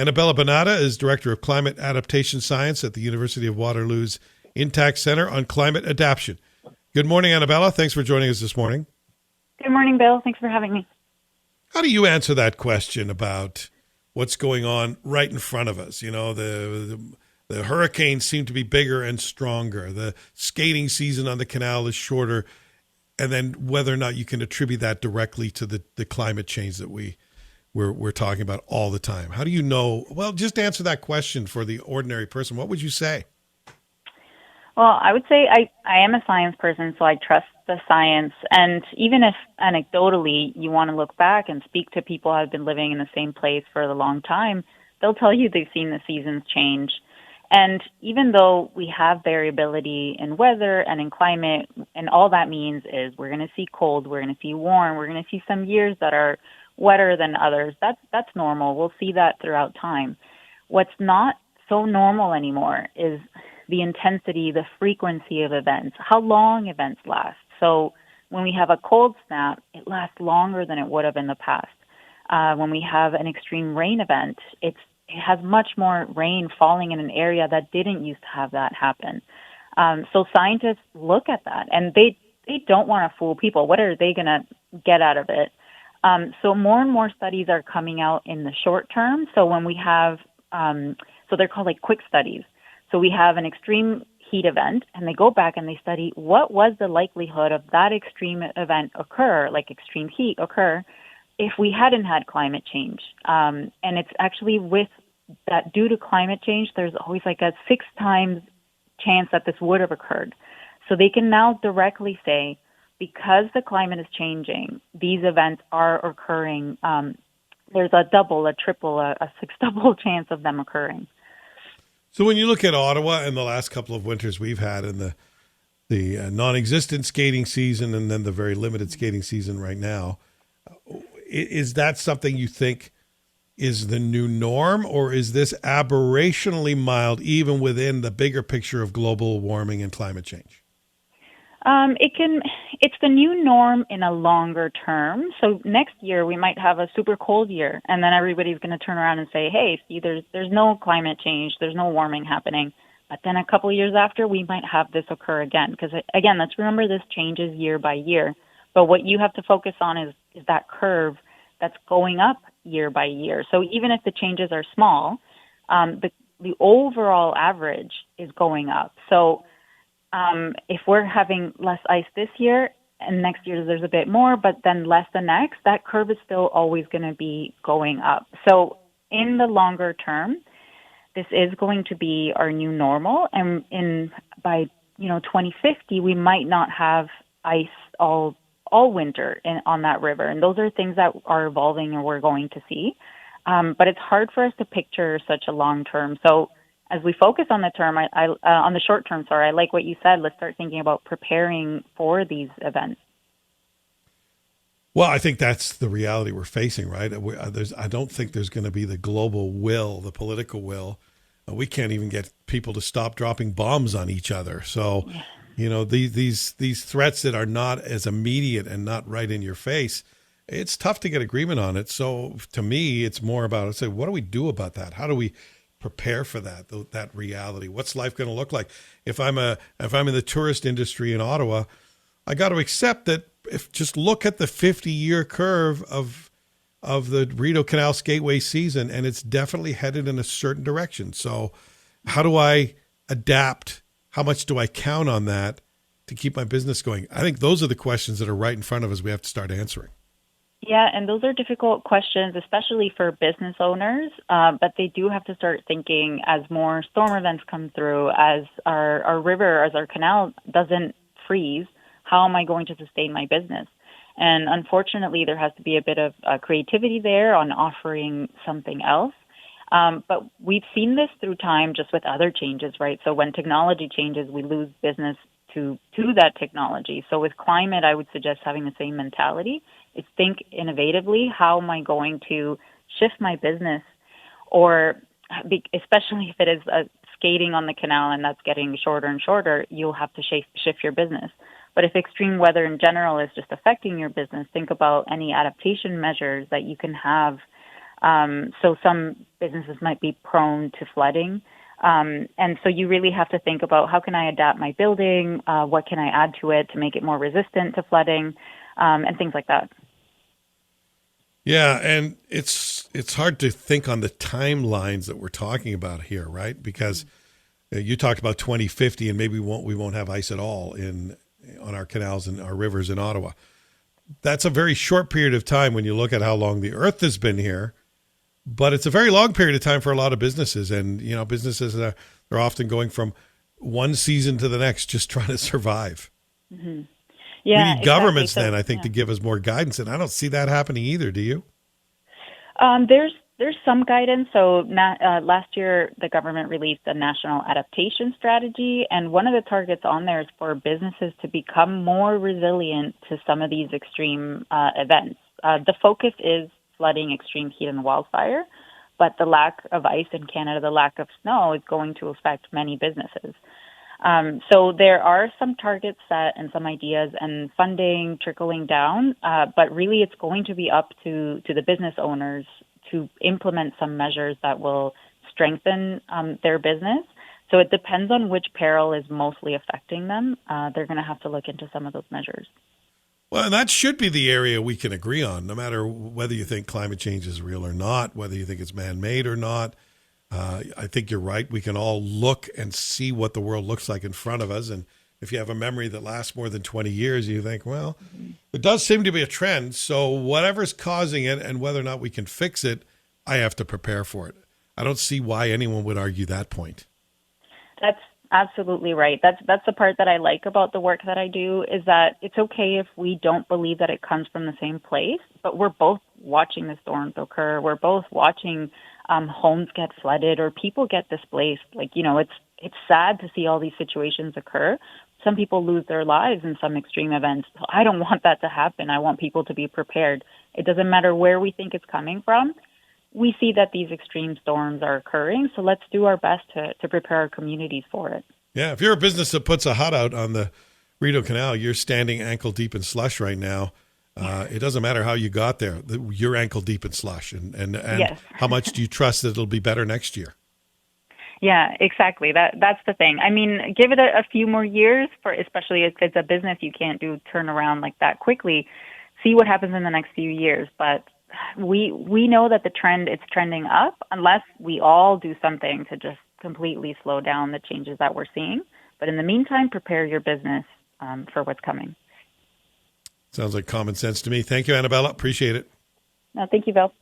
Anabela Bonada is Director of Climate Adaptation Science at the University of Waterloo's Intact Center on Climate Adaptation. Good morning, Anabela. Thanks for joining us this morning. Good morning, Bill. Thanks for having me. How do you answer that question about what's going on right in front of us? You know, the hurricanes seem to be bigger and stronger. The skating season on the canal is shorter. And then whether or not you can attribute that directly to the climate change that we're talking about all the time. How do you know? Well, just answer that question for the ordinary person. What would you say? Well, I would say I am a science person, so I trust the science. And even if anecdotally you want to look back and speak to people who have been living in the same place for a long time, they'll tell you they've seen the seasons change. And even though we have variability in weather and in climate, and all that means is we're going to see cold, we're going to see warm, we're going to see some years that are wetter than others. That's normal. We'll see that throughout time. What's not so normal anymore is the intensity, the frequency of events, how long events last. So when we have a cold snap, it lasts longer than it would have in the past. When we have an extreme rain event, it has much more rain falling in an area that didn't used to have that happen. So scientists look at that, and they don't want to fool people. What are they going to get out of it? So more and more studies are coming out in the short term. So when we have, so they're called like quick studies. So we have an extreme heat event, and they go back and they study what was the likelihood of that extreme event occur, like extreme heat occur, if we hadn't had climate change. And it's actually with that due to climate change, there's always like a 6 times chance that this would have occurred. So they can now directly say, because the climate is changing, these events are occurring. There's a double, a triple, a 6-double chance of them occurring. So when you look at Ottawa and the last couple of winters we've had in the non-existent skating season and then the very limited skating season right now, is that something you think is the new norm, or is this aberrationally mild even within the bigger picture of global warming and climate change? It's the new norm in a longer term. So next year we might have a super cold year, and then everybody's going to turn around and say, hey, see, there's no climate change, there's no warming happening. But then a couple of years after, we might have this occur again. Because again, let's remember this changes year by year. But what you have to focus on is that curve that's going up year by year. So even if the changes are small, the overall average is going up. So if we're having less ice this year and next year there's a bit more, but then less the next, that curve is still always going to be going up. So in the longer term, this is going to be our new normal. And by 2050, we might not have ice all winter on that river. And those are things that are evolving and we're going to see. But it's hard for us to picture such a long term. So as we focus on on the short term, I like what you said. Let's start thinking about preparing for these events. Well, I think that's the reality we're facing, right? I don't think there's going to be the global will, the political will. We can't even get people to stop dropping bombs on each other. So, these threats that are not as immediate and not right in your face, it's tough to get agreement on it. So to me, it's more about, what do we do about that? How do we prepare for that reality? What's life going to look like? If I'm in the tourist industry in Ottawa, I got to accept that just look at the 50-year curve of the Rideau Canal Skateway season, and it's definitely headed in a certain direction. So how do I adapt? How much do I count on that to keep my business going? I think those are the questions that are right in front of us we have to start answering. Yeah, and those are difficult questions, especially for business owners, but they do have to start thinking as more storm events come through, as our river, as our canal doesn't freeze, how am I going to sustain my business? And unfortunately, there has to be a bit of creativity there on offering something else. But we've seen this through time just with other changes, right? So when technology changes, we lose business to that technology. So with climate, I would suggest having the same mentality. Is think innovatively. How am I going to shift my business? Or especially if it is skating on the canal and that's getting shorter and shorter, you'll have to shift your business. But if extreme weather in general is just affecting your business, think about any adaptation measures that you can have So some businesses might be prone to flooding. And so you really have to think about how can I adapt my building? What can I add to it to make it more resistant to flooding, and things like that. Yeah, and it's hard to think on the timelines that we're talking about here, right? Because you talked about 2050, and maybe we won't have ice at all in on our canals and our rivers in Ottawa. That's a very short period of time when you look at how long the Earth has been here, but it's a very long period of time for a lot of businesses, and businesses they're often going from one season to the next, just trying to survive. Mm-hmm. We Yeah, need exactly. governments So then, I think, yeah. to give us more guidance, and I don't see that happening either. Do you? There's some guidance. So last year, the government released a national adaptation strategy, and one of the targets on there is for businesses to become more resilient to some of these extreme events. The focus is flooding, extreme heat, and wildfire, but the lack of ice in Canada, the lack of snow, is going to affect many businesses. So there are some targets set and some ideas and funding trickling down, but really it's going to be up to the business owners to implement some measures that will strengthen their business. So it depends on which peril is mostly affecting them. They're going to have to look into some of those measures. Well, and that should be the area we can agree on, no matter whether you think climate change is real or not, whether you think it's man-made or not. I think you're right. We can all look and see what the world looks like in front of us. And if you have a memory that lasts more than 20 years, you think, well, it does seem to be a trend. So whatever's causing it and whether or not we can fix it, I have to prepare for it. I don't see why anyone would argue that point. That's absolutely right. That's the part that I like about the work that I do, is that it's okay if we don't believe that it comes from the same place, but we're both watching the storms occur. We're both watching homes get flooded or people get displaced. It's sad to see all these situations occur. Some people lose their lives in some extreme events. I don't want that to happen. I want people to be prepared. It doesn't matter where we think it's coming from. We see that these extreme storms are occurring, so let's do our best to prepare our communities for it. Yeah, if you're a business that puts a hut out on the Rideau Canal, you're standing ankle deep in slush right now. It doesn't matter how you got there. You're ankle deep in slush. And Yes. how much do you trust that it'll be better next year? Yeah, exactly. That's the thing. I mean, give it a few more years, for especially if it's a business you can't do turnaround like that quickly. See what happens in the next few years. But we know that it's trending up unless we all do something to just completely slow down the changes that we're seeing. But in the meantime, prepare your business for what's coming. Sounds like common sense to me. Thank you, Anabela. Appreciate it. No, thank you, Bill.